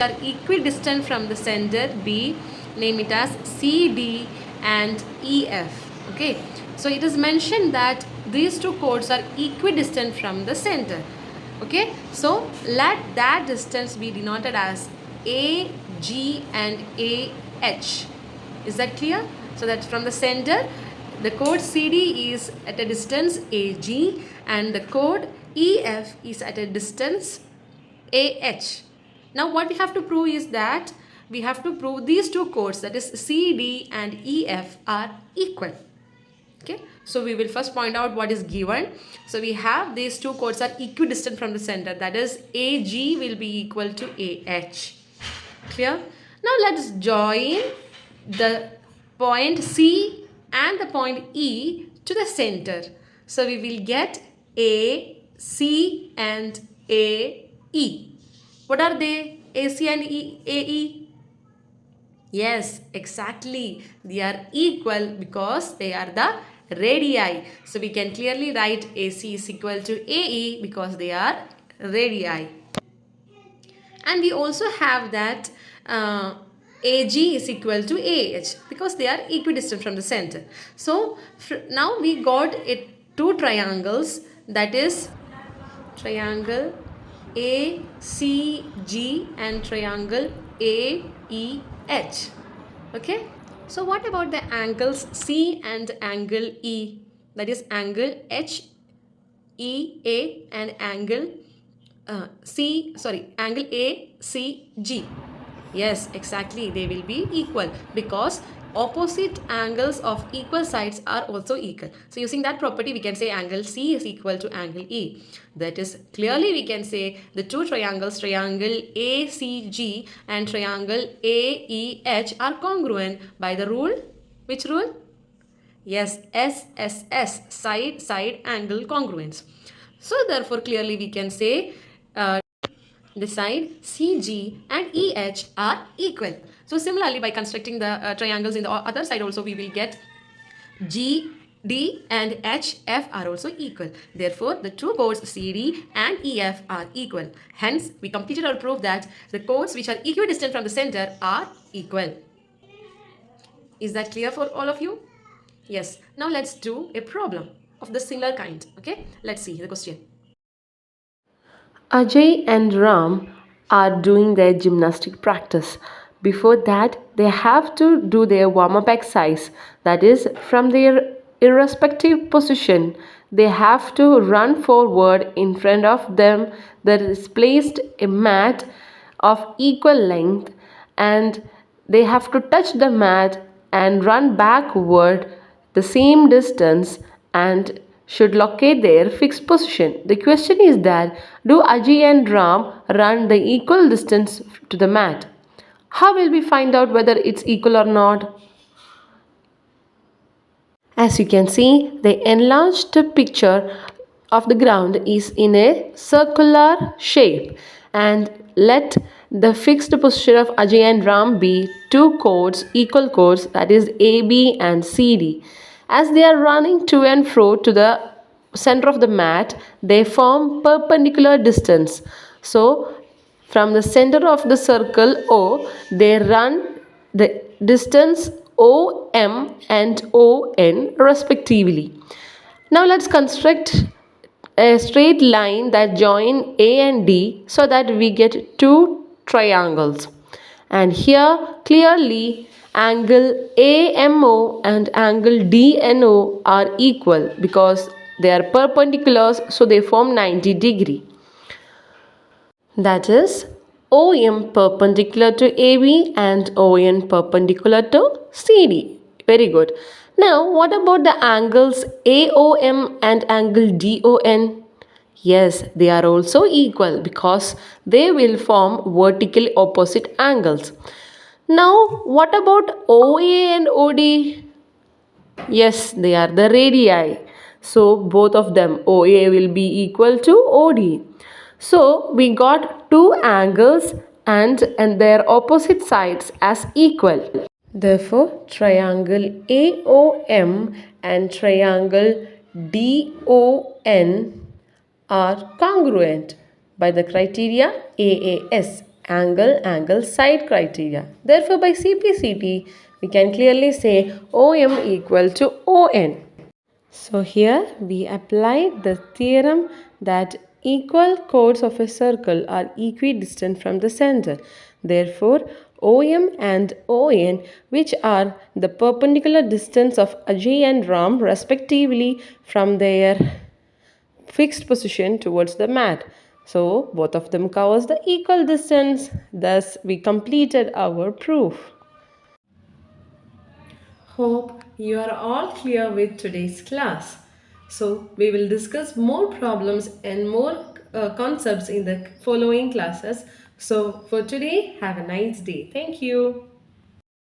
are equidistant from the center B, name it as CD and EF. Okay, so it is mentioned that these two chords are equidistant from the center. Okay, so let that distance be denoted as AG and AH. Is that clear? So that from the center, the chord CD is at a distance AG and the chord EF is at a distance AH. Now what we have to prove is that we have to prove these two chords, that is CD and EF, are equal. Okay, so we will first point out what is given. So we have these two chords are equidistant from the center, that is AG will be equal to AH. Clear? Now let's join the point C and the point E to the center. So we will get A, C and A, E. What are they? AC and AE? Yes, exactly. They are equal because they are the radii. So we can clearly write AC is equal to AE because they are radii. And we also have that AG is equal to AH because they are equidistant from the center. So now we got two triangles, that is triangle ACG and triangle AEH. Okay, so what about the angles C and angle E, that is angle HEA and angle angle ACG? Yes, exactly, they will be equal because opposite angles of equal sides are also equal. So using that property, we can say angle C is equal to angle E. That is, clearly we can say the two triangles, triangle ACG and triangle AEH, are congruent by the rule. Which rule? Yes, SSS, side angle congruence. So therefore clearly we can say the side CG and EH are equal. So similarly, by constructing the triangles in the other side also, we will get GD and HF are also equal. Therefore, the two chords CD and EF are equal. Hence, we completed our proof that the chords which are equidistant from the center are equal. Is that clear for all of you? Yes. Now let's do a problem of the similar kind. Okay, let's see the question. Ajay and Ram are doing their gymnastic practice. Before that, they have to do their warm up exercise. That is, from their irrespective position, they have to run forward. In front of them, there is placed a mat of equal length, and they have to touch the mat and run backward the same distance and should locate their fixed position. The question is that, do Ajay and Ram run the equal distance to the mat? How will we find out whether it's equal or not? As you can see, the enlarged picture of the ground is in a circular shape, and let the fixed position of Ajay and Ram be two chords, equal chords, that is AB and CD. As they are running to and fro to the center of the mat, they form perpendicular distance. So from the center of the circle O, they run the distance OM and ON respectively. Now let's construct a straight line that join A and D so that we get two triangles. And here clearly angle AMO and angle DNO are equal because they are perpendiculars, so they form 90 degree. That is OM perpendicular to AB and ON perpendicular to CD. Very good. Now, what about the angles AOM and angle DON? Yes, they are also equal because they will form vertically opposite angles. Now, what about OA and OD? Yes, they are the radii. So both of them, OA will be equal to OD. So we got two angles and their opposite sides as equal. Therefore, triangle AOM and triangle DON are congruent by the criteria AAS, angle, side criteria. Therefore, by CPCT, we can clearly say OM equal to ON. So here we applied the theorem that equal chords of a circle are equidistant from the center. Therefore, OM and ON, which are the perpendicular distance of Ajay and Ram respectively from their fixed position towards the mat. So both of them covers the equal distance. Thus we completed our proof. Hope you are all clear with today's class. So we will discuss more problems and more concepts in the following classes. So for today, have a nice day. Thank you.